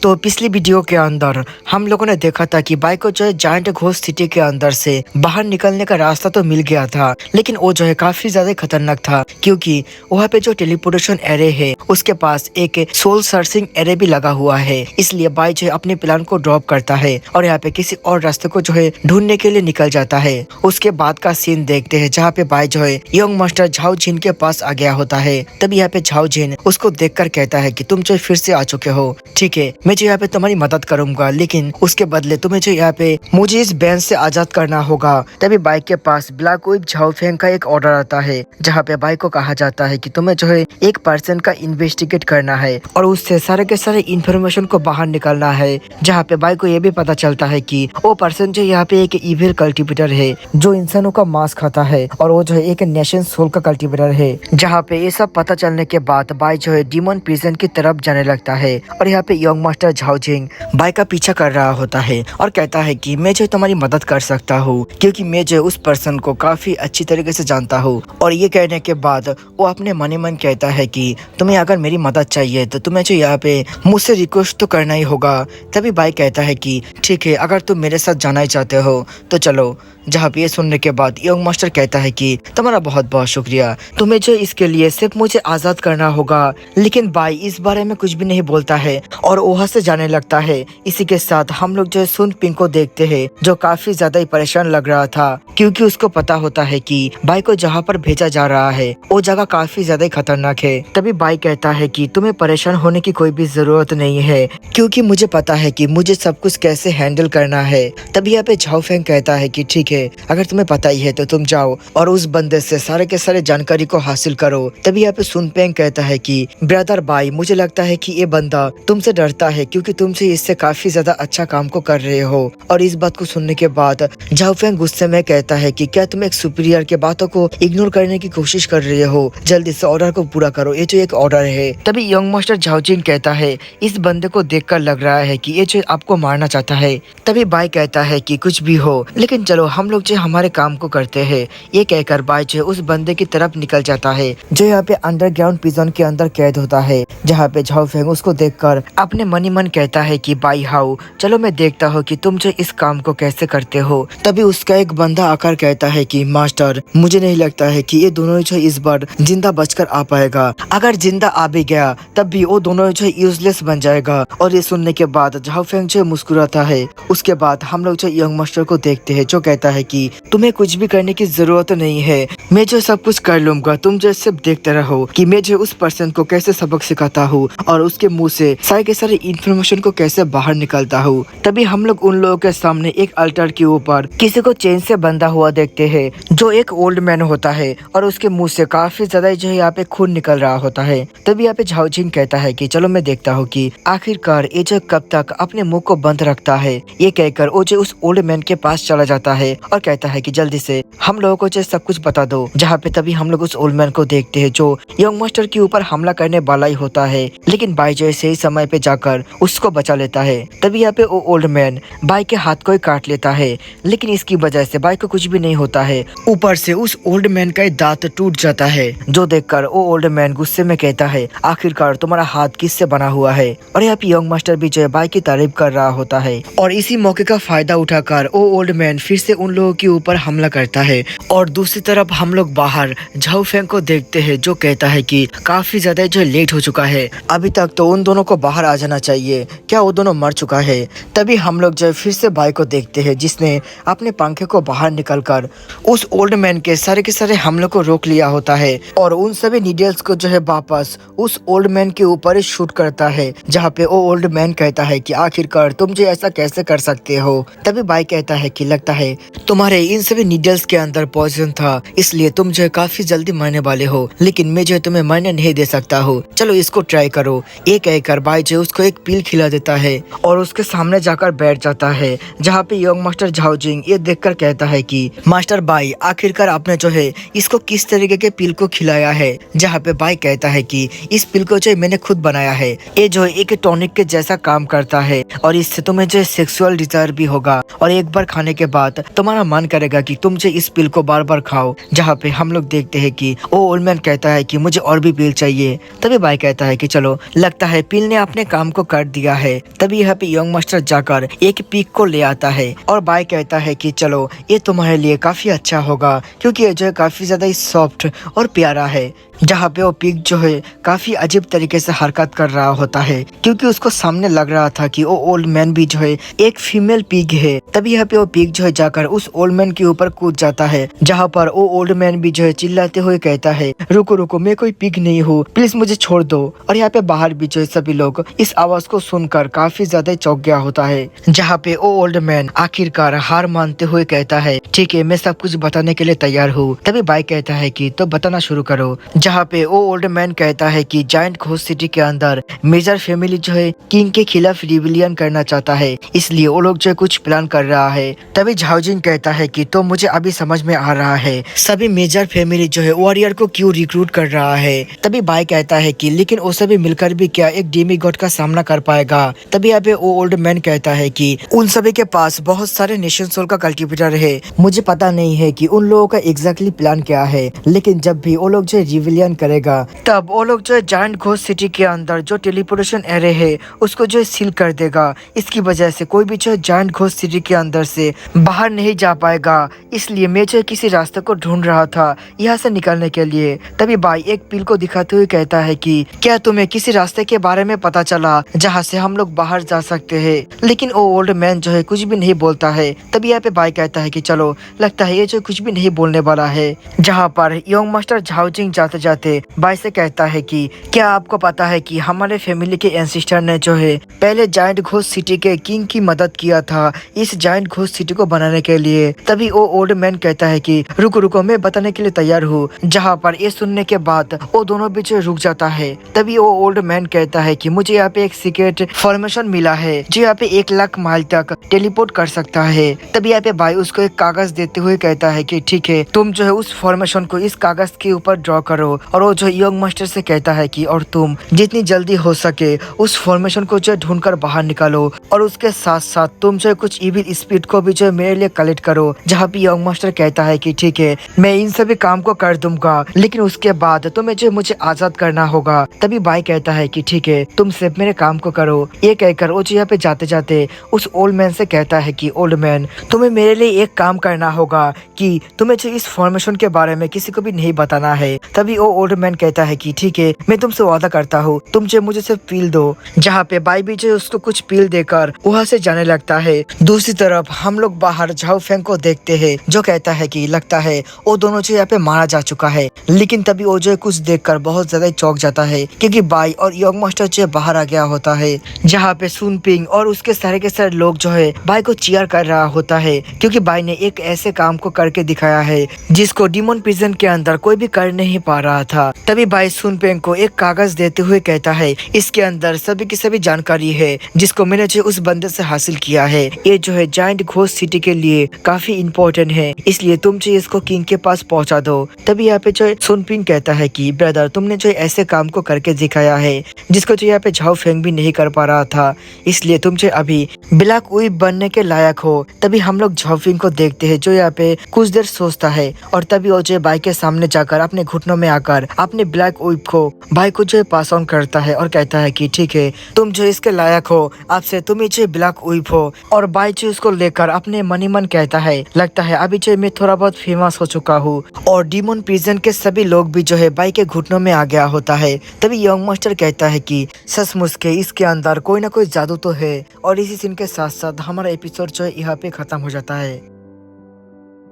तो पिछली वीडियो के अंदर हम लोगों ने देखा था कि बाइक को जो है जायंट घोस्ट सिटी के अंदर से बाहर निकलने का रास्ता तो मिल गया था, लेकिन वो जो है काफी ज्यादा खतरनाक था क्योंकि वहाँ पे जो टेलीपोर्टेशन एरे है उसके पास एक सोल सर्चिंग एरे भी लगा हुआ है। इसलिए बाइक जो है अपने प्लान को ड्रॉप करता है और यहाँ पे किसी और रास्ते को जो है ढूंढने के लिए निकल जाता है। उसके बाद का सीन देखते हैं जहाँ पे बाइक जो है यंग मास्टर झाओ जिन के पास आ गया होता है। तभी यहाँ पे झाओ जिन उसको देखकर कहता है कि तुम जो फिर से आ चुके हो, ठीक है मैं जो यहाँ पे तुम्हारी मदद करूंगा, लेकिन उसके बदले तुम्हें जो यहाँ पे मुझे इस बैंड से आजाद करना होगा। तभी बाइक के पास ब्लैक विप झाओ फेंग का एक ऑर्डर आता है जहाँ पे बाइक को कहा जाता है कि तुम्हें जो है एक पर्सन का इन्वेस्टिगेट करना है और उससे सारे के सारे इन्फॉर्मेशन को बाहर निकालना है। जहाँ पे बाइक को ये भी पता चलता है कि वो पर्सन जो यहाँ पे एक इविल कल्टिवेटर है जो इंसानों का मांस खाता है और वो जो है एक नेशन सोल का कल्टिवेटर है। जहाँ पे ये सब पता चलने के बाद बाइक जो है डीमन प्रिजन की तरफ जाने लगता है और यहाँ पे यंग मास्टर झाओ जिंग बाइक का पीछा कर रहा होता है और कहता है कि मैं जो तुम्हारी मदद कर सकता हूँ क्योंकि मैं जो उस पर्सन को काफी अच्छी तरीके से जानता हूँ। और ये कहने के बाद वो अपने मन ही मन कहता है कि तुम्हें अगर मेरी मदद चाहिए तो तुम्हें जो यहाँ पे मुझसे रिक्वेस्ट तो करना ही होगा। तभी बाइक कहता है कि ठीक है, अगर तुम मेरे साथ जाना ही चाहते हो तो चलो। जहाँ पे ये सुनने के बाद यंग मास्टर कहता है कि तुम्हारा बहुत बहुत शुक्रिया, तुम्हें जो इसके लिए सिर्फ मुझे आजाद करना होगा। लेकिन बाई इस बारे में कुछ भी नहीं बोलता है और वहाँ से जाने लगता है। इसी के साथ हम लोग जो है सुन पिंग को देखते हैं जो काफी ज्यादा ही परेशान लग रहा था क्योंकि उसको पता होता है कि बाई को जहाँ पर भेजा जा रहा है वो जगह काफी ज्यादा ही खतरनाक है। तभी बाई कहता है कि तुम्हें परेशान होने की कोई भी जरूरत नहीं है क्योंकि मुझे पता है कि मुझे सब कुछ कैसे हैंडल करना है। तभी यहाँ पे झाओ फेंग कहता है कि ठीक है, अगर तुम्हें पता ही है तो तुम जाओ और उस बंदे से सारे के सारे जानकारी को हासिल करो। तभी यहाँ पे सुन पेंग कहता है कि ब्रदर बाई, मुझे लगता है कि ये बंदा तुमसे डरता है क्योंकि तुमसे इससे काफी ज्यादा अच्छा काम को कर रहे हो। और इस बात को सुनने के बाद झाओ फेंग गुस्से में कहता है कि क्या तुम एक सुपीरियर के बातों को इग्नोर करने की कोशिश कर रहे हो, जल्दी से ऑर्डर को पूरा करो, ये जो एक ऑर्डर है। तभी यंग मास्टर झाओ जिन कहता है इस बंदे को देखकर लग रहा है कि ये जो आपको मारना चाहता है। तभी बाई कहता है कि कुछ भी हो लेकिन चलो हम लोग जो हमारे काम को करते हैं। ये कहकर बाई जो उस बंदे की तरफ निकल जाता है जो यहाँ पे अंडरग्राउंड प्रिजन के अंदर कैद होता है। जहाँ पे झाओ फेंग उसको देखकर अपने मन ही मन कहता है कि बाई हाउ, चलो मैं देखता हूँ कि तुम जो इस काम को कैसे करते हो। तभी उसका एक बंदा आकर कहता है कि मास्टर, मुझे नहीं लगता है कि ये दोनों जो इस बार जिंदा बचकर आ पाएगा। अगर जिंदा आ भी गया तब भी वो दोनों जो यूजलेस बन जाएगा। और ये सुनने के बाद झाओ फेंग जो मुस्कुराता है। उसके बाद हम लोग जो यंग मास्टर को देखते हैं जो कहता है कि तुम्हें कुछ भी करने की जरूरत नहीं है, मैं जो सब कुछ कर लूंगा, तुम जो सिर्फ देखते रहो कि मैं जो उस पर्सन को कैसे सबक सिखाता हूँ और उसके मुंह से सारे के सारे इन्फॉर्मेशन को कैसे बाहर निकालता हूँ। तभी हम लोग उन लोगों के सामने एक अल्टर के ऊपर किसी को चेन से बंधा हुआ देखते हैं जो एक ओल्ड मैन होता है और उसके मुंह से काफी ज्यादा जो है यहाँ पे खून निकल रहा होता है। तभी यहाँ पे झाओ जिन कहता है कि चलो मैं देखता हूँ कि आखिरकार ये जो कब तक अपने मुंह को बंद रखता है। ये कहकर वो जो उस ओल्ड मैन के पास चला जाता है और कहता है कि जल्दी से हम लोगों को जो सब कुछ बता दो। जहाँ पे तभी हम लोग उस ओल्ड मैन को देखते हैं जो यंग मास्टर के ऊपर हमला करने वाला ही होता है, लेकिन बाई जो सही समय पे जाकर उसको बचा लेता है। तभी यहाँ पे वो ओल्ड मैन बाई के हाथ को ही काट लेता है, लेकिन इसकी वजह से बाई को कुछ भी नहीं होता है। ऊपर से उस ओल्ड मैन का दांत टूट जाता है जो देखकर वो ओल्ड मैन गुस्से में कहता है आखिरकार तुम्हारा हाथ किससे बना हुआ है। और यहाँ पे यंग मास्टर भी जो है बाई की तारीफ कर रहा होता है और इसी मौके का फायदा उठाकर वो ओल्ड मैन फिर से उन लोगों के ऊपर हमला करता है। और दूसरी तरफ हम लोग बाहर झाओ फेंग को देखते हैं जो कहता है कि काफी ज्यादा जो लेट हो चुका है, अभी तक तो उन दोनों को बाहर आ जाना चाहिए, क्या वो दोनों मर चुका है। तभी हम लोग जो फिर से बाई को देखते हैं जिसने अपने पंखे को बाहर निकलकर उस ओल्ड मैन के सारे हमलों को रोक लिया होता है और उन सभी नीडल्स को जो है वापस उस ओल्ड मैन के ऊपर ही शूट करता है। जहाँ पे वो ओल्ड मैन कहता है कि आखिरकार तुम जो ऐसा कैसे कर सकते हो। तभी बाई कहता है कि लगता है तुम्हारे इन सभी नीडल्स के अंदर पॉइजन था, इसलिए तुम जो है काफी जल्दी मरने वाले हो, लेकिन मैं जो है तुम्हें मरने नहीं दे सकता हूँ, चलो इसको ट्राई करो। ये कहकर बाई जो उसको एक पील खिला देता है और उसके सामने जाकर बैठ जाता है। जहाँ पे यंग मास्टर झाओ जिंग ये देखकर कहता है कि मास्टर बाई, आखिरकार आपने जो है इसको किस तरीके के पील को खिलाया है। जहाँ पे बाई कहता है कि इस पील को जो मैंने खुद बनाया है, ये जो एक टॉनिक के जैसा काम करता है और इससे तुम्हें जो सेक्सुअल डिजायर भी होगा और एक बार खाने के बाद तुम तुम्हारा मन करेगा कि तुम जो इस पिल को बार बार खाओ। जहाँ पे हम लोग देखते हैं कि वो ओल्ड मैन कहता है कि मुझे और भी पिल चाहिए। तभी बाई कहता है कि चलो, लगता है पिल ने अपने काम को कर दिया है। तभी यहाँ पे यंग मास्टर जाकर एक पिग को ले आता है और बाई कहता है कि चलो, ये तुम्हारे लिए काफी अच्छा होगा क्योंकि ये जो है काफी ज्यादा सॉफ्ट और प्यारा है। जहाँ पे वो पिग जो है काफी अजीब तरीके से हरकत कर रहा होता है क्योंकि उसको सामने लग रहा था कि वो ओल्ड मैन भी जो है एक फीमेल पिग है। तभी यहाँ पे वो पिग जो है जाकर उस ओल्ड मैन के ऊपर कूद जाता है, जहाँ पर वो ओल्ड मैन भी जो है चिल्लाते हुए कहता है, रुको रुको, मैं कोई पिग नहीं हूँ, प्लीज मुझे छोड़ दो। और यहाँ पे बाहर भी जो है सभी लोग इस आवाज को सुनकर काफी ज्यादा चौंक गया होता है। जहाँ पे वो ओल्ड मैन आखिरकार हार मानते हुए कहता है, ठीक है, मैं सब कुछ बताने के लिए तैयार हूँ। तभी बाई कहता है कि तो बताना शुरू करो। जहाँ पे वो ओल्ड मैन कहता है कि जायंट घोस्ट सिटी के अंदर मेजर फैमिली जो है किंग के खिलाफ रिविलियन करना चाहता है, इसलिए वो लोग जो है कुछ प्लान कर रहा है। तभी झाओजिन कहता है कि तो मुझे अभी समझ में आ रहा है सभी मेजर फैमिली जो है वॉरियर को क्यों रिक्रूट कर रहा है। तभी बाई कहता है कि लेकिन वो सभी मिलकर भी क्या एक डेमी गॉड का सामना कर पाएगा। तभी यहाँ पे वो ओल्ड मैन कहता है कि उन सभी के पास बहुत सारे नेशन सोल का कल्टिवेटर है, मुझे पता नहीं है कि उन लोगों का एग्जैक्टली प्लान क्या है, लेकिन जब भी वो लोग जो रिविलियन करेगा तब वो लोग जो है जायंट घोस्ट सिटी के अंदर जो टेलीपोर्टेशन एरे है उसको जो है सील कर देगा। इसकी वजह से कोई भी जो है जायंट घोस्ट सिटी के अंदर से बाहर नहीं जा पाएगा। इसलिए मैं जो है किसी रास्ते को ढूंढ रहा था यहाँ से निकलने के लिए। तभी बाई एक पिल को दिखाते हुए कहता है कि क्या तुम्हें किसी रास्ते के बारे में पता चला जहाँ से हम लोग बाहर जा सकते हैं। लेकिन वो ओल्ड मैन जो है कुछ भी नहीं बोलता है। तभी यहाँ पे बाई कहता है कि चलो, लगता है ये जो कुछ भी नहीं बोलने वाला है। जहाँ पर यंग मास्टर झाओजिंग जाते जाते बाई से कहता है कि क्या आपको पता है कि हमारे फैमिली के एंसिस्टर ने जो है पहले जायंट घोस्ट सिटी के किंग की मदद किया था इस जायंट घोस्ट सिटी को बनाने के लिए। तभी वो ओल्ड मैन कहता है कि रुको रुको, मैं बताने के लिए तैयार हूँ। जहाँ पर ये सुनने के बाद वो दोनों भी जो रुक जाता है। तभी वो ओल्ड मैन कहता है कि मुझे यहाँ पे एक सीक्रेट फॉर्मेशन मिला है जो यहाँ पे 1 लाख माइल तक टेलीपोर्ट कर सकता है। तभी यहाँ पे भाई उसको एक कागज देते हुए कहता है कि ठीक है, तुम जो है उस फॉर्मेशन को इस कागज के ऊपर ड्रॉ करो। और वो जो यंग मास्टर से कहता है कि और तुम जितनी जल्दी हो सके उस फॉर्मेशन को जो ढूंढ कर बाहर निकालो, और उसके साथ साथ तुम जो है कुछ इविल स्पिरिट को भी जो है मेरे लिए कलेक्ट करो। जहाँ पे यंग मास्टर कहता है कि ठीक है, मैं इन सभी काम को कर दूंगा, लेकिन उसके बाद तुम्हें जो मुझे आजाद करना होगा। तभी भाई कहता है कि ठीक है, तुम सिर्फ मेरे काम को करो। ये कहकर वो जो यहाँ पे जाते जाते उस ओल्ड मैन से कहता है कि ओल्ड मैन, तुम्हें मेरे लिए एक काम करना होगा कि तुम्हें जो इस फॉर्मेशन के बारे में किसी को भी नहीं बताना है। तभी वो ओल्ड मैन कहता है कि ठीक है, मैं तुमसे वादा करता हूँ, तुम जो मुझे सिर्फ पील दो। जहाँ पे बाई भी जो उसको कुछ पील देकर वहाँ से जाने लगता है। दूसरी तरफ हम लोग बाहर झाओ फेंग को देखते हैं जो कहता है कि लगता है वो दोनों जो यहाँ पे मारा जा चुका है। लेकिन तभी वो जो कुछ देखकर बहुत ज्यादा चौंक जाता है क्योंकि बाई और यंग मास्टर जो बाहर आ गया होता है। जहाँ पे सुन पिंग और उसके सारे के सारे लोग जो है बाई को चीयर कर रहा होता है क्योंकि बाई ने एक ऐसे काम को करके दिखाया है जिसको डिमोन प्रिजन के अंदर कोई भी कर नहीं पा रहा था। तभी बाई सुन पेंग को एक कागज देते हुए कहता है, इसके अंदर सभी की सभी जानकारी है जिसको मैंने जो उस बंदे से हासिल किया है। ये जो है जायंट घोस्ट सिटी के लिए काफी इम्पोर्टेंट है, इसलिए तुम जो इसको किंग के पास पहुंचा दो। तभी यहाँ पे जो सुन पिंग कहता है कि ब्रदर, तुमने जो ऐसे काम को करके दिखाया है जिसको जो यहाँ पे झाओ फेंग भी नहीं कर पा रहा था, इसलिए तुम जो अभी ब्लैक विप बनने के लायक हो। तभी हम लोग झाओ फेंग को देखते हैं जो यहाँ पे कुछ देर सोचता है और तभी वो जो बाई के सामने जाकर अपने घुटनों में आकर अपने ब्लैक विप को भाई को जो पास ऑन करता है और कहता है कि ठीक है, तुम जो इसके लायक हो, आपसे तुम ही जो ब्लैक विप हो। और बाई जो उसको लेकर अपने मनी मन कहता है, लगता है अभी जो मैं थोड़ा बहुत फेमस हो चुका हूँ। और डिमोन प्रिजन के सभी लोग भी जो है बाई के घुटनों में आ गया होता है। तभी यंग मास्टर कहता है कि सचमुच के इसके अंदर कोई ना कोई जादू तो है। और इसी सीन के साथ साथ हमारा एपिसोड जो है यहाँ पे खत्म हो जाता है।